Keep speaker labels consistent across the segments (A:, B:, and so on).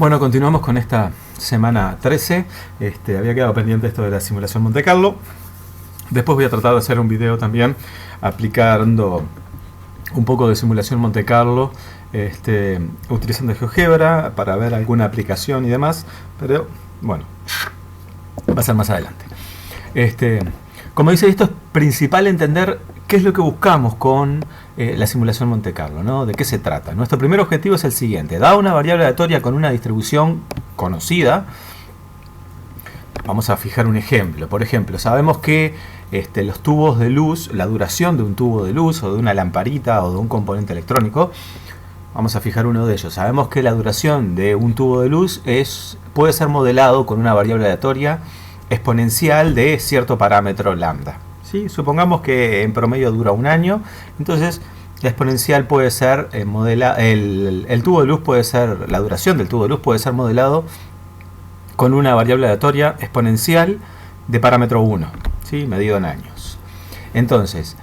A: Bueno, continuamos con esta semana 13. Había quedado pendiente esto de la simulación Monte Carlo. Después voy a tratar de hacer un video también aplicando un poco de simulación Monte Carlo, utilizando GeoGebra para ver alguna aplicación y demás, pero bueno, va a ser más adelante. Como dice, esto es principal entender qué es lo que buscamos con la simulación Monte Carlo, ¿no? ¿De qué se trata? Nuestro primer objetivo es el siguiente: da una variable aleatoria con una distribución conocida. Vamos a fijar un ejemplo. Por ejemplo, sabemos que los tubos de luz, la duración de un tubo de luz o de una lamparita o de un componente electrónico, vamos a fijar uno de ellos. Sabemos que la duración de un tubo de luz puede ser modelado con una variable aleatoria exponencial de cierto parámetro lambda. ¿Sí? Supongamos que en promedio dura un año, entonces la exponencial puede ser el tubo de luz puede ser, la duración del tubo de luz puede ser modelado con una variable aleatoria exponencial de parámetro 1, ¿sí? Medido en años. Entonces,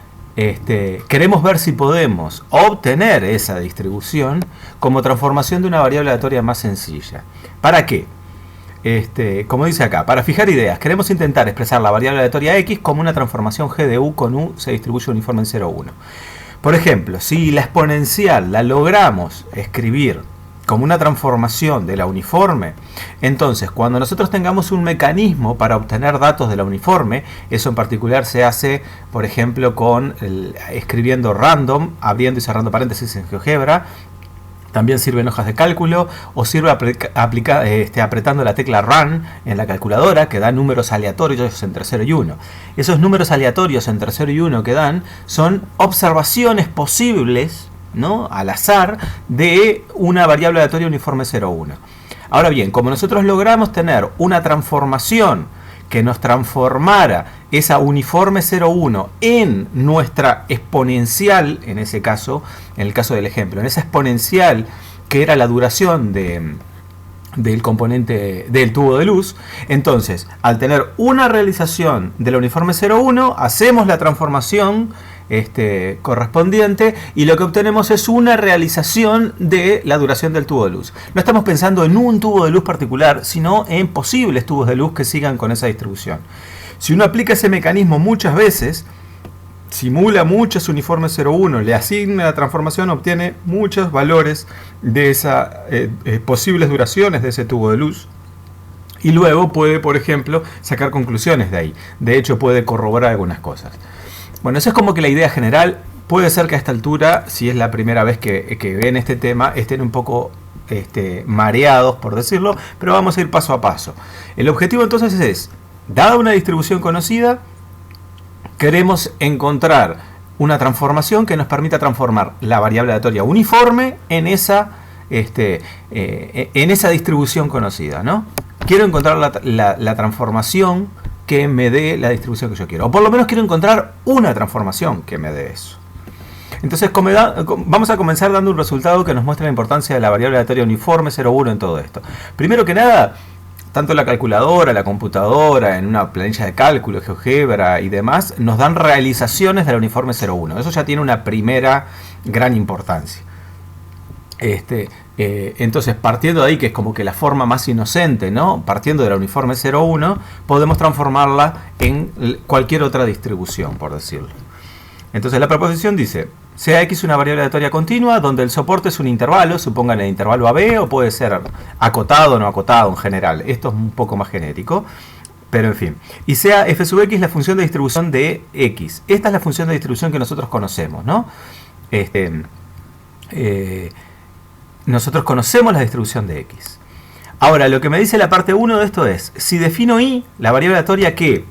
A: queremos ver si podemos obtener esa distribución como transformación de una variable aleatoria más sencilla. ¿Para qué? Como dice acá, para fijar ideas, queremos intentar expresar la variable aleatoria x como una transformación g de u con u se distribuye uniforme en 0, 1. Por ejemplo, si la exponencial la logramos escribir como una transformación de la uniforme, entonces cuando nosotros tengamos un mecanismo para obtener datos de la uniforme, eso en particular se hace, por ejemplo, escribiendo random, abriendo y cerrando paréntesis en GeoGebra. También sirve en hojas de cálculo, o sirve apretando la tecla Run en la calculadora, que da números aleatorios entre 0 y 1. Esos números aleatorios entre 0 y 1 que dan son observaciones posibles, ¿no?, al azar, de una variable aleatoria uniforme 0, 1. Ahora bien, como nosotros logramos tener una transformación que nos transformara esa uniforme 0, 1 en nuestra exponencial, en ese caso, en el caso del ejemplo, en esa exponencial que era la duración del componente del tubo de luz, entonces al tener una realización de la uniforme 0, 1, hacemos la transformación correspondiente y lo que obtenemos es una realización de la duración del tubo de luz. No estamos pensando en un tubo de luz particular, sino en posibles tubos de luz que sigan con esa distribución. Si uno aplica ese mecanismo muchas veces, simula muchos uniformes 0, 1, le asigna la transformación, obtiene muchos valores de esas posibles duraciones de ese tubo de luz. Y luego puede, por ejemplo, sacar conclusiones de ahí. De hecho, puede corroborar algunas cosas. Bueno, eso es como que la idea general. Puede ser que a esta altura, si es la primera vez que ven este tema, estén un poco mareados, por decirlo, pero vamos a ir paso a paso. El objetivo entonces es, dada una distribución conocida, queremos encontrar una transformación que nos permita transformar la variable aleatoria uniforme en esa distribución conocida, ¿no? Quiero encontrar la transformación que me dé la distribución que yo quiero. O por lo menos quiero encontrar una transformación que me dé eso. Entonces vamos a comenzar dando un resultado que nos muestra la importancia de la variable aleatoria uniforme 0, 1 en todo esto. Primero que nada, tanto la calculadora, la computadora, en una planilla de cálculo, GeoGebra y demás, nos dan realizaciones de la uniforme 0, 1. Eso ya tiene una primera gran importancia. Entonces, partiendo de ahí, que es como que la forma más inocente, ¿no? Partiendo de la uniforme 0, 1, podemos transformarla en cualquier otra distribución, por decirlo. Entonces, la proposición dice: sea x una variable aleatoria continua donde el soporte es un intervalo, supongan el intervalo AB, o puede ser acotado o no acotado en general. Esto es un poco más genérico, pero en fin. Y sea f sub x la función de distribución de x. Esta es la función de distribución que nosotros conocemos, ¿no? Nosotros conocemos la distribución de x. Ahora, lo que me dice la parte 1 de esto es: si defino y, la variable aleatoria que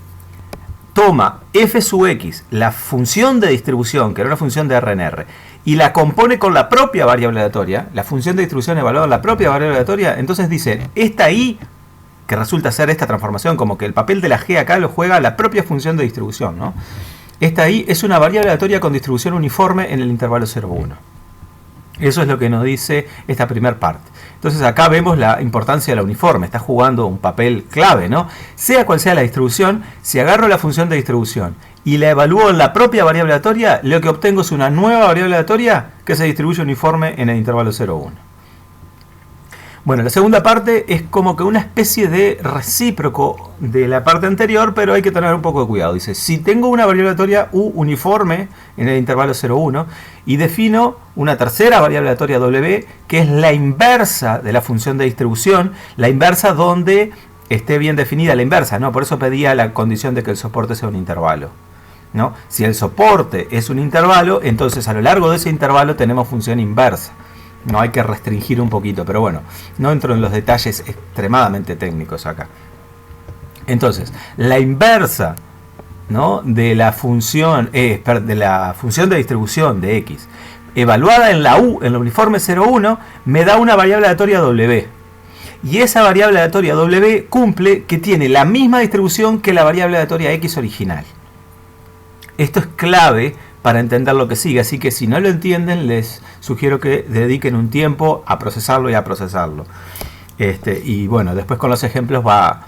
A: toma f sub x, la función de distribución, que era una función de RNR, y la compone con la propia variable aleatoria, la función de distribución evaluada en la propia variable aleatoria, entonces dice, esta y, que resulta ser esta transformación, como que el papel de la g acá lo juega la propia función de distribución, ¿no? Esta y es una variable aleatoria con distribución uniforme en el intervalo 0, 1. Eso es lo que nos dice esta primera parte. Entonces acá vemos la importancia de la uniforme, está jugando un papel clave, ¿no? Sea cual sea la distribución, si agarro la función de distribución y la evalúo en la propia variable aleatoria, lo que obtengo es una nueva variable aleatoria que se distribuye uniforme en el intervalo 0, 1. Bueno, la segunda parte es como que una especie de recíproco de la parte anterior, pero hay que tener un poco de cuidado. Dice, si tengo una variable aleatoria U uniforme en el intervalo 0,1 y defino una tercera variable aleatoria W, que es la inversa de la función de distribución, la inversa donde esté bien definida la inversa, ¿no? Por eso pedía la condición de que el soporte sea un intervalo, ¿no? Si el soporte es un intervalo, entonces a lo largo de ese intervalo tenemos función inversa. No hay que restringir un poquito, pero bueno, no entro en los detalles extremadamente técnicos acá. Entonces, la inversa, ¿no?, de la función de distribución de x, evaluada en la U, en el uniforme 0,1, me da una variable aleatoria W. Y esa variable aleatoria W cumple que tiene la misma distribución que la variable aleatoria x original. Esto es clave para entender lo que sigue, así que si no lo entienden les sugiero que dediquen un tiempo a procesarlo y a procesarlo. Y bueno, después con los ejemplos va a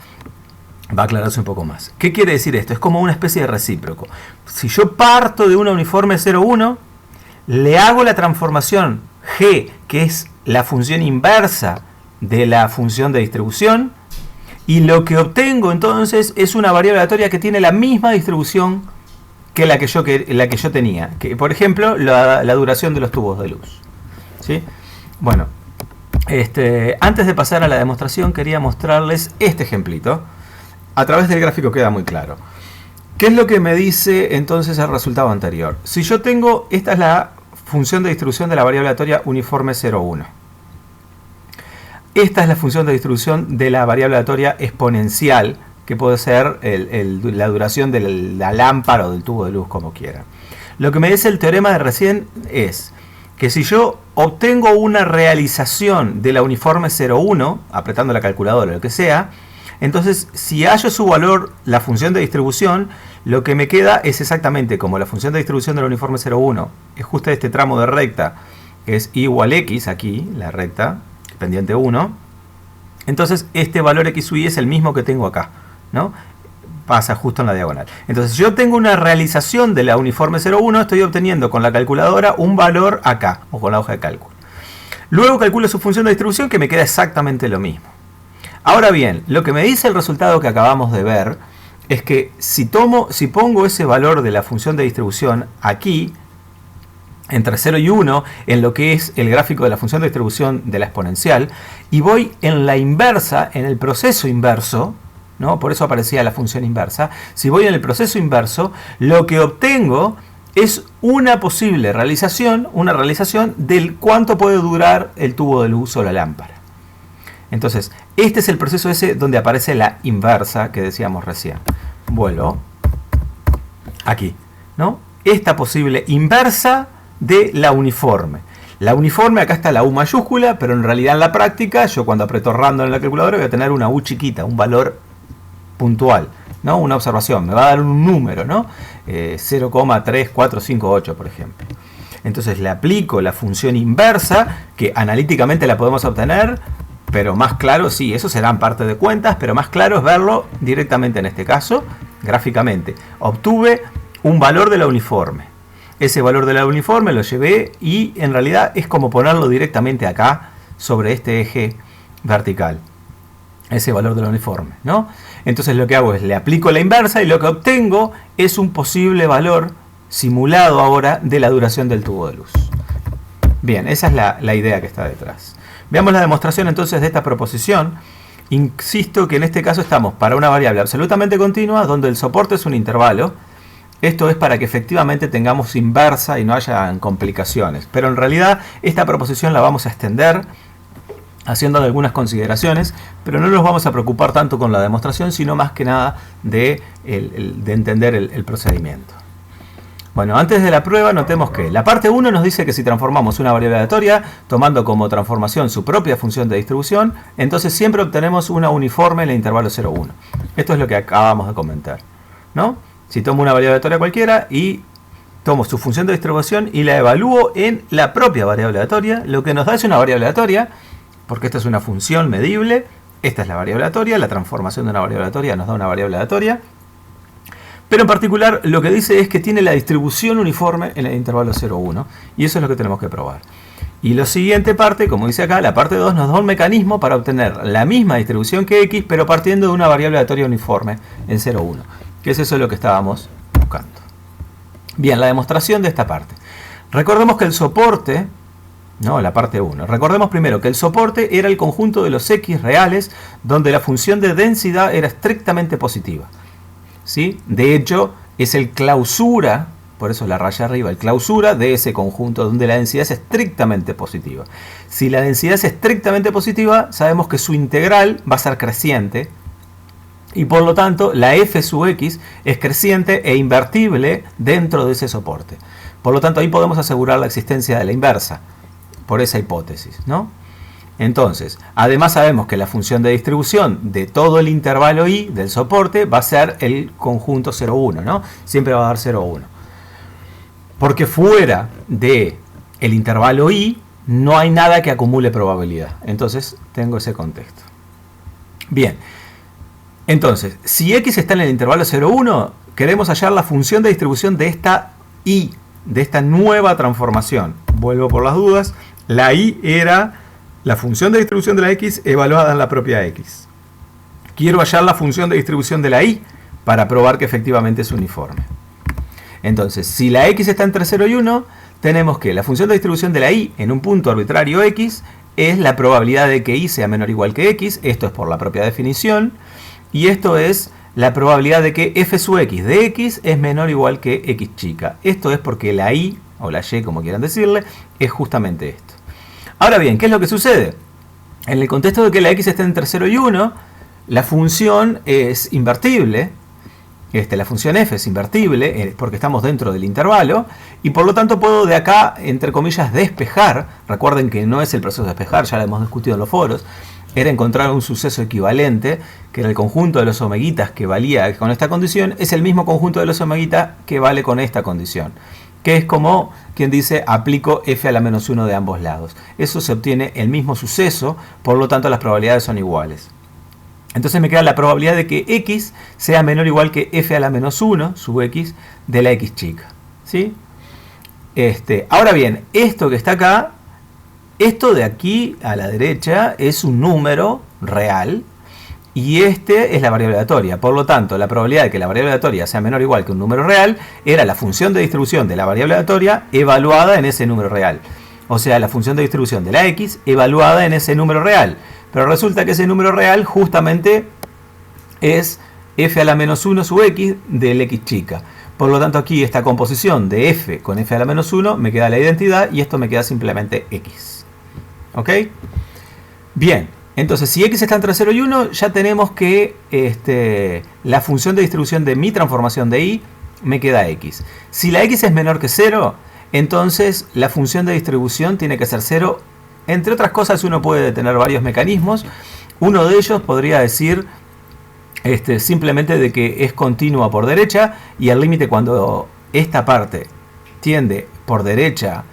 A: aclararse un poco más. ¿Qué quiere decir esto? Es como una especie de recíproco. Si yo parto de una uniforme 0,1, le hago la transformación G, que es la función inversa de la función de distribución, y lo que obtengo entonces es una variable aleatoria que tiene la misma distribución que la que yo tenía, que por ejemplo la duración de los tubos de luz, ¿sí? Bueno, antes de pasar a la demostración quería mostrarles este ejemplito. A través del gráfico queda muy claro. ¿Qué es lo que me dice entonces el resultado anterior? Si yo tengo, esta es la función de distribución de la variable aleatoria uniforme 0,1. Esta es la función de distribución de la variable aleatoria exponencial, que puede ser la duración de la lámpara o del tubo de luz, como quieran. Lo que me dice el teorema de recién es que si yo obtengo una realización de la uniforme 0,1, apretando la calculadora o lo que sea, entonces si hallo su valor, la función de distribución, lo que me queda es exactamente como la función de distribución del uniforme 0,1 es justo este tramo de recta, que es I igual X, aquí, la recta, pendiente 1, entonces este valor X sub I es el mismo que tengo acá, ¿no? Pasa justo en la diagonal. Entonces, si yo tengo una realización de la uniforme 0,1, estoy obteniendo con la calculadora un valor acá, o con la hoja de cálculo. Luego calculo su función de distribución, que me queda exactamente lo mismo. Ahora bien, lo que me dice el resultado que acabamos de ver es que si pongo ese valor de la función de distribución aquí, entre 0 y 1, en lo que es el gráfico de la función de distribución de la exponencial, y voy en la inversa, en el proceso inverso, ¿no? Por eso aparecía la función inversa. Si voy en el proceso inverso, lo que obtengo es una posible realización, del cuánto puede durar el tubo de luz o la lámpara. Entonces, este es el proceso ese donde aparece la inversa que decíamos recién. Vuelvo aquí, ¿no? Esta posible inversa de la uniforme. La uniforme, acá está la U mayúscula, pero en realidad en la práctica, yo cuando aprieto random en la calculadora voy a tener una U chiquita, un valor puntual, ¿no? Una observación, me va a dar un número, ¿no? 0,3458, por ejemplo. Entonces le aplico la función inversa, que analíticamente la podemos obtener, pero más claro, sí, eso se dan parte de cuentas, pero más claro es verlo directamente en este caso, gráficamente. Obtuve un valor de la uniforme. Ese valor de la uniforme lo llevé y en realidad es como ponerlo directamente acá sobre este eje vertical. Ese valor de la uniforme, ¿no? Entonces lo que hago es le aplico la inversa y lo que obtengo es un posible valor simulado ahora de la duración del tubo de luz. Bien, esa es la idea que está detrás. Veamos la demostración entonces de esta proposición. Insisto que en este caso estamos para una variable absolutamente continua donde el soporte es un intervalo. Esto es para que efectivamente tengamos inversa y no haya complicaciones. Pero en realidad esta proposición la vamos a extender haciendo algunas consideraciones, pero no nos vamos a preocupar tanto con la demostración, sino más que nada de entender el procedimiento. Bueno, antes de la prueba notemos que la parte 1 nos dice que si transformamos una variable aleatoria, tomando como transformación su propia función de distribución, entonces siempre obtenemos una uniforme en el intervalo 0,1. Esto es lo que acabamos de comentar, ¿no? Si tomo una variable aleatoria cualquiera y tomo su función de distribución y la evalúo en la propia variable aleatoria, lo que nos da es una variable aleatoria, porque esta es una función medible, esta es la variable aleatoria, la transformación de una variable aleatoria nos da una variable aleatoria, pero en particular lo que dice es que tiene la distribución uniforme en el intervalo 0,1, y eso es lo que tenemos que probar. Y la siguiente parte, como dice acá, la parte 2 nos da un mecanismo para obtener la misma distribución que x, pero partiendo de una variable aleatoria uniforme en 0, 1. Que es eso lo que estábamos buscando. Bien, la demostración de esta parte. Recordemos que el soporte, no, la parte 1. Recordemos primero que el soporte era el conjunto de los x reales donde la función de densidad era estrictamente positiva. ¿Sí? De hecho, es el clausura, por eso la raya arriba, el clausura de ese conjunto donde la densidad es estrictamente positiva. Si la densidad es estrictamente positiva, sabemos que su integral va a ser creciente y por lo tanto la f sub x es creciente e invertible dentro de ese soporte. Por lo tanto, ahí podemos asegurar la existencia de la inversa, por esa hipótesis, ¿no? Entonces, además sabemos que la función de distribución de todo el intervalo i del soporte va a ser el conjunto 0, 1, ¿no? Siempre va a dar 0, 1. Porque fuera de el intervalo i no hay nada que acumule probabilidad. Entonces, tengo ese contexto. Bien. Entonces, si x está en el intervalo 0, 1, queremos hallar la función de distribución de esta i, de esta nueva transformación. Vuelvo por las dudas. La i era la función de distribución de la x evaluada en la propia x. Quiero hallar la función de distribución de la y para probar que efectivamente es uniforme. Entonces, si la x está entre 0 y 1, tenemos que la función de distribución de la y en un punto arbitrario x es la probabilidad de que y sea menor o igual que x. Esto es por la propia definición. Y esto es la probabilidad de que f sub x de x es menor o igual que x chica. Esto es porque la y, o la y como quieran decirle, es justamente esto. Ahora bien, ¿qué es lo que sucede? En el contexto de que la x está entre 0 y 1, la función es invertible. La función f es invertible porque estamos dentro del intervalo y por lo tanto puedo de acá, entre comillas, despejar. Recuerden que no es el proceso de despejar, ya lo hemos discutido en los foros. Era encontrar un suceso equivalente, que era el conjunto de los omeguitas que valía con esta condición, es el mismo conjunto de los omeguitas que vale con esta condición. Que es como quien dice aplico f a la menos 1 de ambos lados. Eso se obtiene el mismo suceso, por lo tanto las probabilidades son iguales. Entonces me queda la probabilidad de que x sea menor o igual que f a la menos 1 sub x de la x chica. ¿Sí? Ahora bien, esto que está acá, esto de aquí a la derecha es un número real y es la variable aleatoria. Por lo tanto, la probabilidad de que la variable aleatoria sea menor o igual que un número real era la función de distribución de la variable aleatoria evaluada en ese número real. O sea, la función de distribución de la x evaluada en ese número real. Pero resulta que ese número real justamente es f a la menos 1 sub x del x chica. Por lo tanto, aquí esta composición de f con f a la menos 1 me queda la identidad y esto me queda simplemente x. ¿Ok? Bien. Entonces, si x está entre 0 y 1, ya tenemos que la función de distribución de mi transformación de y me queda x. Si la x es menor que 0, entonces la función de distribución tiene que ser 0. Entre otras cosas, uno puede tener varios mecanismos. Uno de ellos podría decir simplemente de que es continua por derecha y el límite cuando esta parte tiende por derecha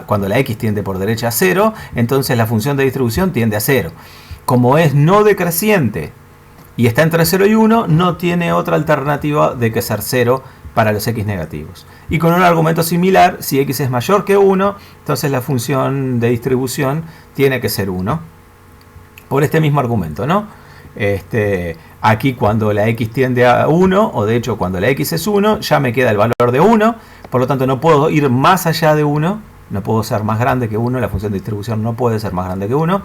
A: cuando la x tiende por derecha a 0, entonces la función de distribución tiende a 0. Como es no decreciente y está entre 0 y 1, no tiene otra alternativa de que ser 0 para los x negativos. Y con un argumento similar, si x es mayor que 1, entonces la función de distribución tiene que ser 1. Por este mismo argumento, ¿no? Aquí cuando la x tiende a 1, o de hecho cuando la x es 1, ya me queda el valor de 1, por lo tanto no puedo ir más allá de 1, no puedo ser más grande que 1, la función de distribución no puede ser más grande que 1,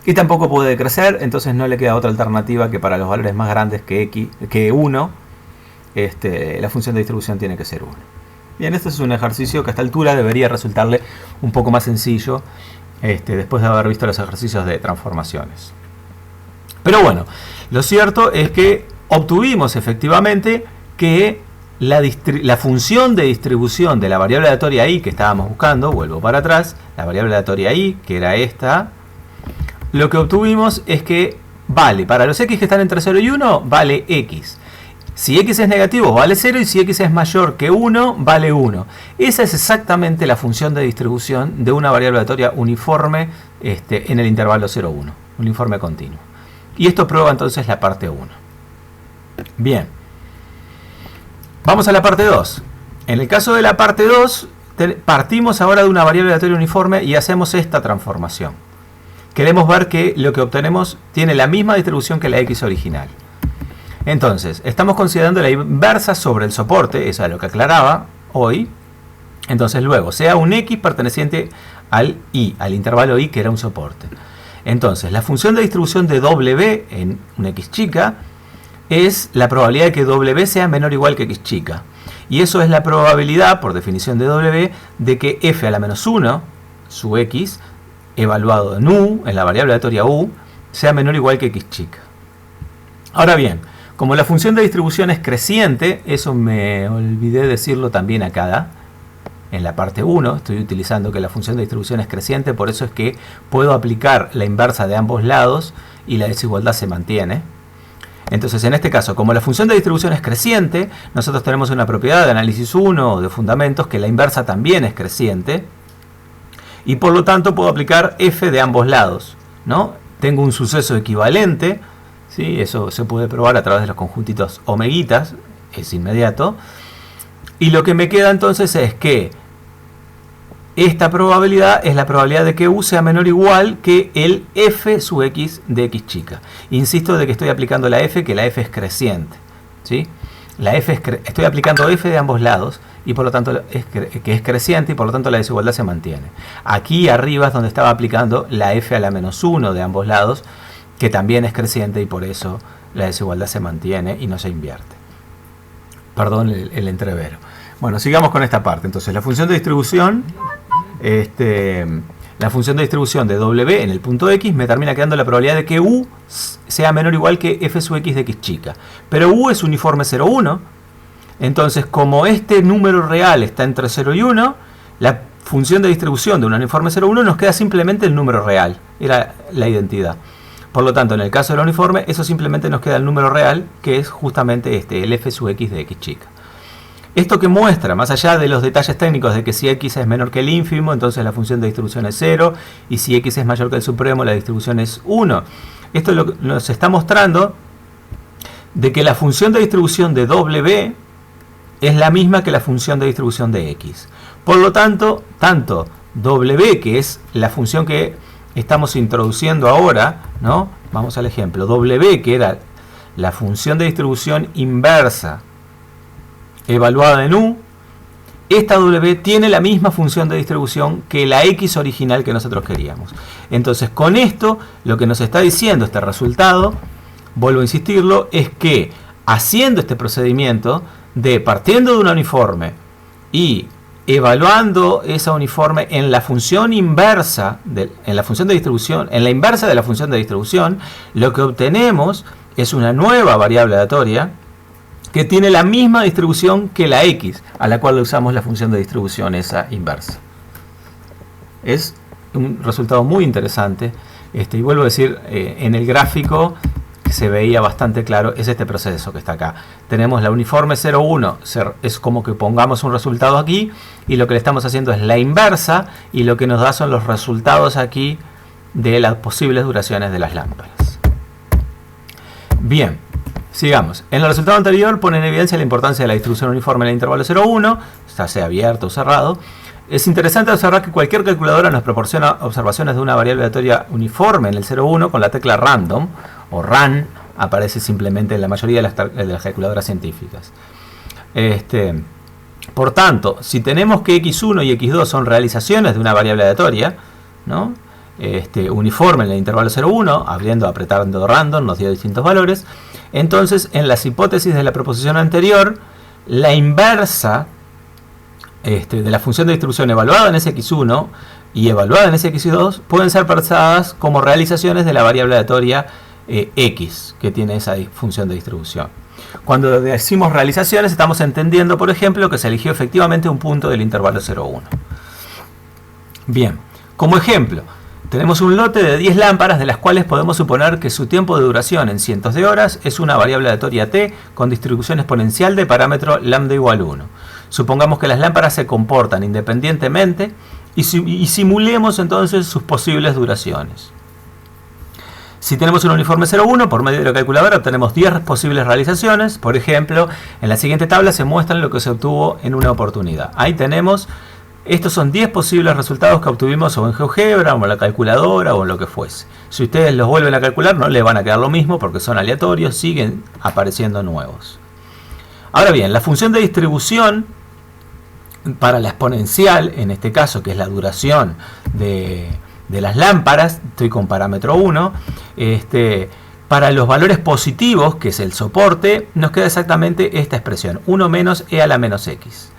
A: y tampoco puede decrecer, entonces no le queda otra alternativa que para los valores más grandes que 1, la función de distribución tiene que ser 1. Bien, este es un ejercicio que a esta altura debería resultarle un poco más sencillo después de haber visto los ejercicios de transformaciones. Pero bueno, lo cierto es que obtuvimos efectivamente que la función de distribución de la variable aleatoria i que estábamos buscando, vuelvo para atrás, la variable aleatoria i, que era esta, lo que obtuvimos es que vale, para los x que están entre 0 y 1, vale x. Si x es negativo, vale 0, y si x es mayor que 1, vale 1. Esa es exactamente la función de distribución de una variable aleatoria uniforme en el intervalo 0,1, un uniforme continuo. Y esto prueba entonces la parte 1. Bien. Vamos a la parte 2. En el caso de la parte 2, partimos ahora de una variable aleatoria uniforme y hacemos esta transformación. Queremos ver que lo que obtenemos tiene la misma distribución que la X original. Entonces, estamos considerando la inversa sobre el soporte, eso es lo que aclaraba hoy. Entonces luego, sea un X perteneciente al I, al intervalo I que era un soporte. Entonces, la función de distribución de W en una X chica es la probabilidad de que W sea menor o igual que X chica. Y eso es la probabilidad, por definición de W, de que f a la menos 1, su X, evaluado en U, en la variable aleatoria U, sea menor o igual que X chica. Ahora bien, como la función de distribución es creciente, eso me olvidé decirlo también acá, en la parte 1, estoy utilizando que la función de distribución es creciente, por eso es que puedo aplicar la inversa de ambos lados y la desigualdad se mantiene. Entonces, en este caso, como la función de distribución es creciente, nosotros tenemos una propiedad de análisis 1 o de fundamentos que la inversa también es creciente y por lo tanto puedo aplicar f de ambos lados, ¿no? Tengo un suceso equivalente, ¿sí? Eso se puede probar a través de los conjuntitos omeguitas, es inmediato. Y lo que me queda entonces es que esta probabilidad es la probabilidad de que U sea menor o igual que el f sub x de x chica. Insisto de que estoy aplicando la f, que la f es creciente, ¿sí? La f estoy aplicando f de ambos lados y por lo tanto que es creciente y por lo tanto la desigualdad se mantiene. Aquí arriba es donde estaba aplicando la f a la menos 1 de ambos lados, que también es creciente y por eso la desigualdad se mantiene y no se invierte. Perdón el entrevero. Bueno, sigamos con esta parte. Entonces, la función de distribución, la función de distribución de W en el punto X me termina quedando la probabilidad de que U sea menor o igual que f sub x de x chica. Pero U es uniforme 0, 1. Entonces, como este número real está entre 0 y 1, la función de distribución de un uniforme 0, 1 nos queda simplemente el número real. Era la identidad. Por lo tanto, en el caso del uniforme, eso simplemente nos queda el número real, que es justamente el f sub x de x chica. Esto que muestra, más allá de los detalles técnicos de que si x es menor que el ínfimo, entonces la función de distribución es 0, y si x es mayor que el supremo, la distribución es 1. Esto nos está mostrando de que la función de distribución de W es la misma que la función de distribución de x. Por lo tanto, tanto W, que es la función que estamos introduciendo ahora, ¿no? Vamos al ejemplo. W, que era la función de distribución inversa evaluada en U, esta W tiene la misma función de distribución que la X original que nosotros queríamos. Entonces, con esto, lo que nos está diciendo este resultado, vuelvo a insistirlo, es que haciendo este procedimiento de partiendo de una uniforme y evaluando esa uniforme en la función inversa, en la función de distribución, en la inversa de la función de distribución, lo que obtenemos es una nueva variable aleatoria que tiene la misma distribución que la X, a la cual le usamos la función de distribución esa inversa. Es un resultado muy interesante, y vuelvo a decir, en el gráfico que se veía bastante claro, es este proceso que está acá. Tenemos la uniforme 0, 1, es como que pongamos un resultado aquí, y lo que le estamos haciendo es la inversa, y lo que nos da son los resultados aquí de las posibles duraciones de las lámparas. Bien. Sigamos. En el resultado anterior pone en evidencia la importancia de la distribución uniforme en el intervalo 0, 1, ya sea abierto o cerrado. Es interesante observar que cualquier calculadora nos proporciona observaciones de una variable aleatoria uniforme en el 0, 1 con la tecla random, o run, aparece simplemente en la mayoría de las calculadoras científicas. Por tanto, si tenemos que x1 y x2 son realizaciones de una variable aleatoria, ¿no? Uniforme en el intervalo 0, 1, apretando random, nos dio distintos valores. Entonces, en las hipótesis de la proposición anterior, la inversa de la función de distribución evaluada en Sx1 y evaluada en Sx2 pueden ser pensadas como realizaciones de la variable aleatoria x, que tiene esa función de distribución. Cuando decimos realizaciones, estamos entendiendo, por ejemplo, que se eligió efectivamente un punto del intervalo 0, 1. Bien, como ejemplo, tenemos un lote de 10 lámparas de las cuales podemos suponer que su tiempo de duración en cientos de horas es una variable aleatoria t con distribución exponencial de parámetro lambda igual a 1. Supongamos que las lámparas se comportan independientemente y simulemos entonces sus posibles duraciones. Si tenemos un uniforme 0, 1, por medio de la calculadora obtenemos 10 posibles realizaciones. Por ejemplo, en la siguiente tabla se muestra lo que se obtuvo en una oportunidad. Ahí tenemos Estos son 10 posibles resultados que obtuvimos o en GeoGebra o en la calculadora o en lo que fuese. Si ustedes los vuelven a calcular no les van a quedar lo mismo porque son aleatorios, siguen apareciendo nuevos. Ahora bien, la función de distribución para la exponencial, en este caso que es la duración de las lámparas, estoy con parámetro 1, para los valores positivos, que es el soporte, nos queda exactamente esta expresión, 1 menos e a la menos x.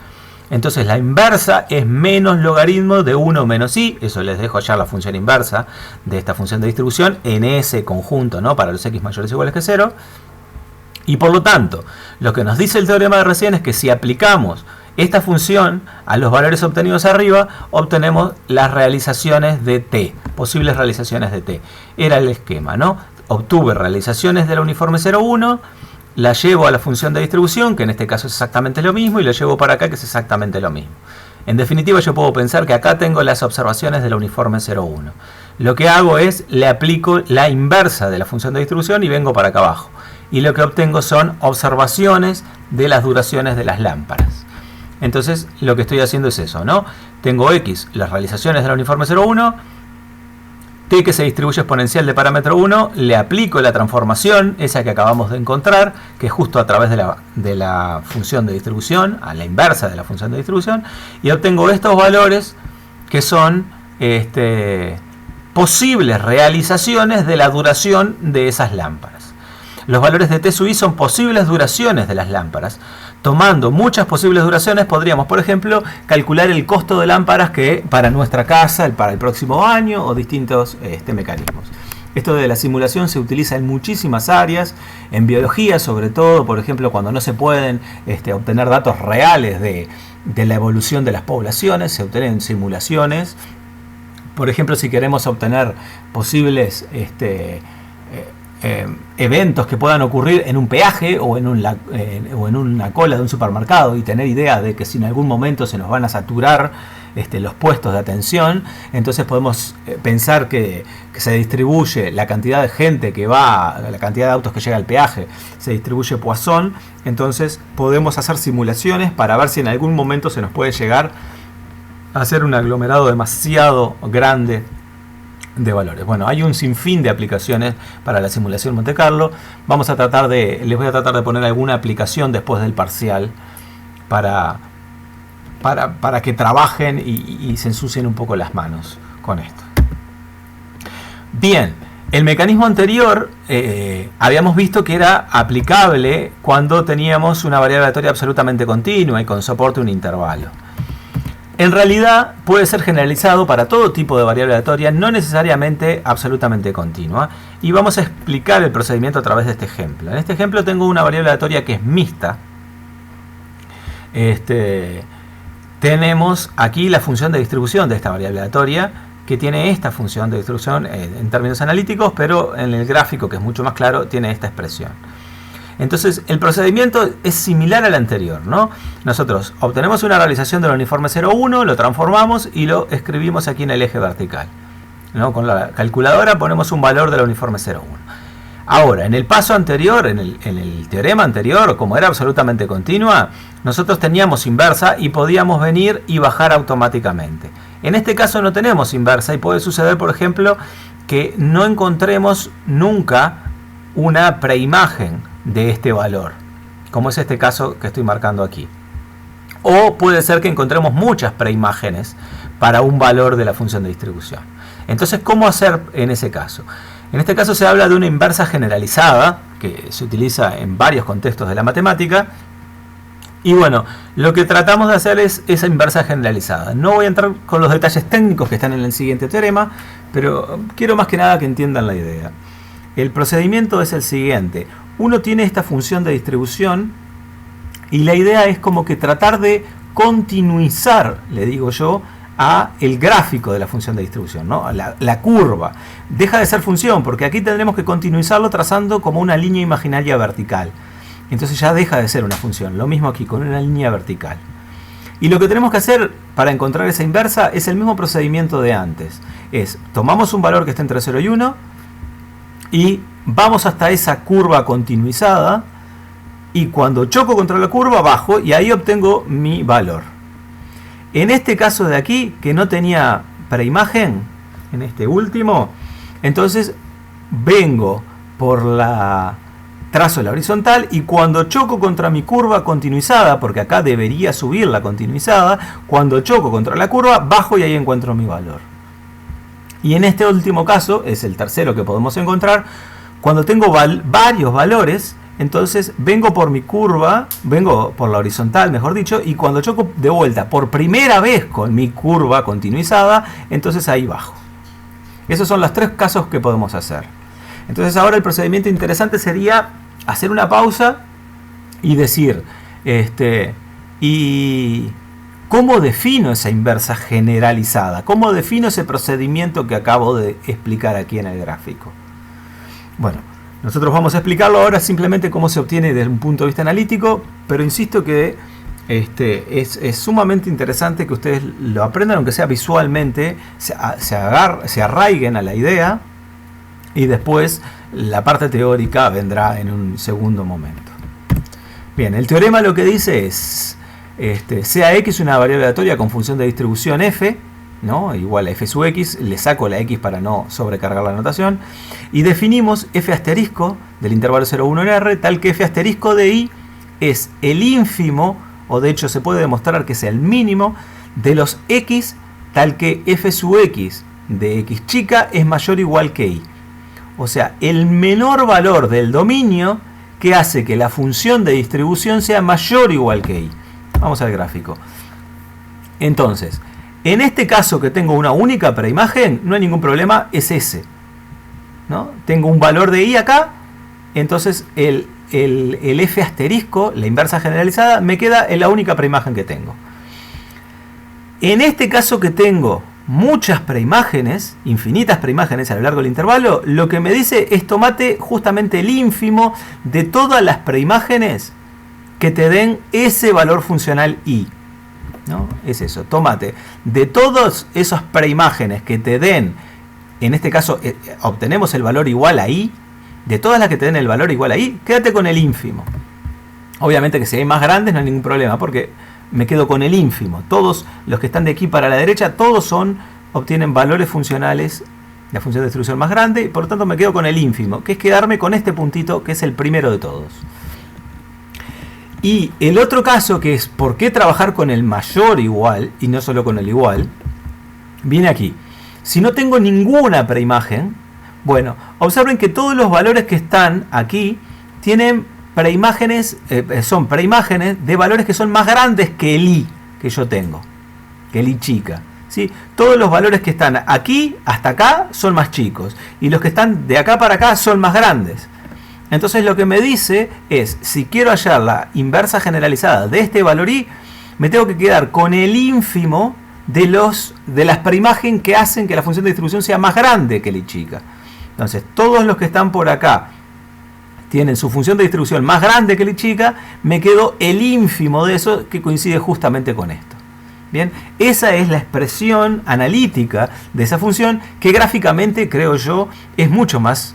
A: Entonces la inversa es menos logaritmo de 1 menos i, eso les dejo ya la función inversa de esta función de distribución en ese conjunto, ¿no? Para los x mayores o iguales que 0. Y por lo tanto, lo que nos dice el teorema de recién es que si aplicamos esta función a los valores obtenidos arriba, obtenemos las realizaciones de t, posibles realizaciones de t. Era el esquema, ¿no? Obtuve realizaciones de la uniforme 0,1, la llevo a la función de distribución, que en este caso es exactamente lo mismo, y lo llevo para acá, que es exactamente lo mismo. En definitiva, yo puedo pensar que acá tengo las observaciones de la uniforme 0,1. Lo que hago es, le aplico la inversa de la función de distribución y vengo para acá abajo. Y lo que obtengo son observaciones de las duraciones de las lámparas. Entonces, lo que estoy haciendo es eso, ¿no? Tengo x, las realizaciones de la uniforme 0,1, t que se distribuye exponencial de parámetro 1, le aplico la transformación, esa que acabamos de encontrar, que es justo a través de la función de distribución, a la inversa de la función de distribución, y obtengo estos valores que son posibles realizaciones de la duración de esas lámparas. Los valores de t sub i son posibles duraciones de las lámparas. Tomando muchas posibles duraciones, podríamos, por ejemplo, calcular el costo de lámparas que para nuestra casa, para el próximo año o distintos mecanismos. Esto de la simulación se utiliza en muchísimas áreas, en biología sobre todo, por ejemplo, cuando no se pueden obtener datos reales de la evolución de las poblaciones, se obtienen simulaciones. Por ejemplo, si queremos obtener posibles eventos que puedan ocurrir en un peaje o en una cola de un supermercado y tener idea de que si en algún momento se nos van a saturar los puestos de atención, entonces podemos pensar que se distribuye la cantidad de gente que va, la cantidad de autos que llega al peaje, se distribuye Poisson, entonces podemos hacer simulaciones para ver si en algún momento se nos puede llegar a hacer un aglomerado demasiado grande de valores. Bueno, hay un sinfín de aplicaciones para la simulación Monte Carlo. Les voy a tratar de poner alguna aplicación después del parcial para que trabajen y se ensucien un poco las manos con esto. Bien, el mecanismo anterior habíamos visto que era aplicable cuando teníamos una variable aleatoria absolutamente continua y con soporte un intervalo. En realidad puede ser generalizado para todo tipo de variable aleatoria, no necesariamente absolutamente continua. Y vamos a explicar el procedimiento a través de este ejemplo. En este ejemplo tengo una variable aleatoria que es mixta. Tenemos aquí la función de distribución de esta variable aleatoria, que tiene esta función de distribución en términos analíticos, pero en el gráfico, que es mucho más claro, tiene esta expresión. Entonces, el procedimiento es similar al anterior, ¿no? Nosotros obtenemos una realización del uniforme 0,1, lo transformamos y lo escribimos aquí en el eje vertical, ¿no? Con la calculadora ponemos un valor del uniforme 0,1. Ahora, en el paso anterior, en el teorema anterior, como era absolutamente continua, nosotros teníamos inversa y podíamos venir y bajar automáticamente. En este caso no tenemos inversa y puede suceder, por ejemplo, que no encontremos nunca una preimagen de este valor, como es este caso que estoy marcando aquí. O puede ser que encontremos muchas preimágenes para un valor de la función de distribución. Entonces, ¿cómo hacer en ese caso? En este caso se habla de una inversa generalizada, que se utiliza en varios contextos de la matemática. Y bueno, lo que tratamos de hacer es esa inversa generalizada. No voy a entrar con los detalles técnicos que están en el siguiente teorema, pero quiero más que nada que entiendan la idea. El procedimiento es el siguiente. Uno tiene esta función de distribución y la idea es como que tratar de continuizar, le digo yo, a el gráfico de la función de distribución, ¿no? La curva. Deja de ser función porque aquí tendremos que continuizarlo trazando como una línea imaginaria vertical. Entonces ya deja de ser una función. Lo mismo aquí con una línea vertical. Y lo que tenemos que hacer para encontrar esa inversa es el mismo procedimiento de antes. Tomamos un valor que está entre 0 y 1 y vamos hasta esa curva continuizada y cuando choco contra la curva bajo y ahí obtengo mi valor. En este caso de aquí, que no tenía preimagen, en este último, entonces vengo por la trazo la horizontal y cuando choco contra mi curva continuizada, porque acá debería subir la continuizada, cuando choco contra la curva, bajo y ahí encuentro mi valor. Y en este último caso, es el tercero que podemos encontrar, cuando tengo varios valores, entonces vengo por mi curva, vengo por la horizontal, mejor dicho, y cuando choco de vuelta por primera vez con mi curva continuizada, entonces ahí bajo. Esos son los tres casos que podemos hacer. Entonces ahora el procedimiento interesante sería hacer una pausa y decir, ¿y cómo defino esa inversa generalizada? ¿Cómo defino ese procedimiento que acabo de explicar aquí en el gráfico? Bueno, nosotros vamos a explicarlo ahora simplemente cómo se obtiene desde un punto de vista analítico, pero insisto que es sumamente interesante que ustedes lo aprendan, aunque sea visualmente, se arraiguen a la idea y después la parte teórica vendrá en un segundo momento. Bien, el teorema lo que dice es, sea x una variable aleatoria con función de distribución f, ¿no? Igual a f sub x, le saco la x para no sobrecargar la notación, y definimos f asterisco del intervalo 0, 1 en R, tal que f asterisco de i es el ínfimo, o de hecho se puede demostrar que es el mínimo, de los x, tal que f sub x de x chica es mayor o igual que i. O sea, el menor valor del dominio que hace que la función de distribución sea mayor o igual que i. Vamos al gráfico. Entonces, en este caso que tengo una única preimagen, no hay ningún problema, es ese, ¿no? Tengo un valor de i acá, entonces el f asterisco, la inversa generalizada, me queda en la única preimagen que tengo. En este caso que tengo muchas preimágenes, infinitas preimágenes a lo largo del intervalo, lo que me dice es tomate justamente el ínfimo de todas las preimágenes que te den ese valor funcional i, ¿no? Es eso, tómate de todas esas preimágenes que te den, en este caso obtenemos el valor igual a i, de todas las que te den el valor igual a i, quédate con el ínfimo. Obviamente que si hay más grandes no hay ningún problema, porque me quedo con el ínfimo. Todos los que están de aquí para la derecha, todos obtienen valores funcionales, la función de distribución más grande, y por lo tanto me quedo con el ínfimo, que es quedarme con este puntito, que es el primero de todos. Y el otro caso, que es por qué trabajar con el mayor igual, y no solo con el igual, viene aquí. Si no tengo ninguna preimagen, bueno, observen que todos los valores que están aquí tienen preimágenes, son preimágenes de valores que son más grandes que el i que yo tengo, que el i chica, ¿sí? Todos los valores que están aquí hasta acá son más chicos y los que están de acá para acá son más grandes. Entonces lo que me dice es, si quiero hallar la inversa generalizada de este valor i, me tengo que quedar con el ínfimo de las preimagen que hacen que la función de distribución sea más grande que el i chica. Entonces todos los que están por acá tienen su función de distribución más grande que el i chica, me quedo el ínfimo de eso, que coincide justamente con esto. Bien, esa es la expresión analítica de esa función, que gráficamente, creo yo, es mucho más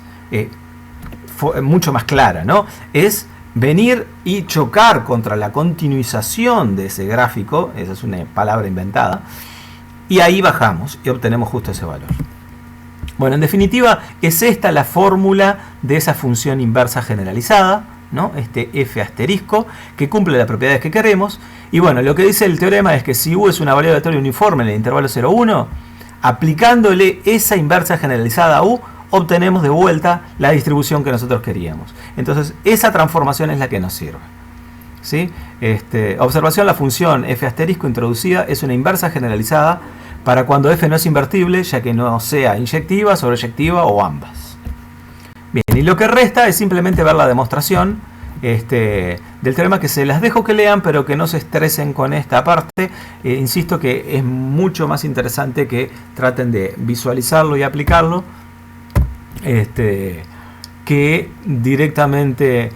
A: clara, ¿no? Es venir y chocar contra la continuización de ese gráfico, esa es una palabra inventada, y ahí bajamos y obtenemos justo ese valor. Bueno, en definitiva, es esta la fórmula de esa función inversa generalizada, ¿no? Este f asterisco, que cumple las propiedades que queremos. Y bueno, lo que dice el teorema es que si u es una variable aleatoria uniforme en el intervalo 0, 1, aplicándole esa inversa generalizada a u, obtenemos de vuelta la distribución que nosotros queríamos. Entonces, esa transformación es la que nos sirve, ¿sí? Observación, la función f asterisco introducida es una inversa generalizada para cuando f no es invertible, ya que no sea inyectiva, sobreyectiva o ambas. Bien, y lo que resta es simplemente ver la demostración del teorema, que se las dejo que lean, pero que no se estresen con esta parte. Insisto que es mucho más interesante que traten de visualizarlo y aplicarlo, que directamente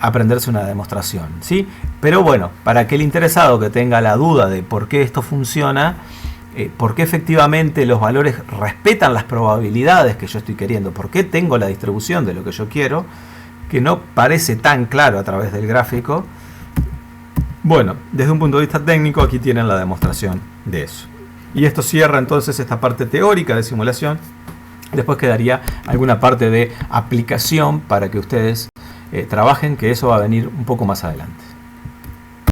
A: aprenderse una demostración, ¿sí? Pero bueno, para que el interesado que tenga la duda de por qué esto funciona, por qué efectivamente los valores respetan las probabilidades que yo estoy queriendo, por qué tengo la distribución de lo que yo quiero, que no parece tan claro a través del gráfico, Bueno, desde un punto de vista técnico, aquí tienen la demostración de eso. Y esto cierra entonces esta parte teórica de simulación. Después quedaría alguna parte de aplicación para que ustedes trabajen, que eso va a venir un poco más adelante.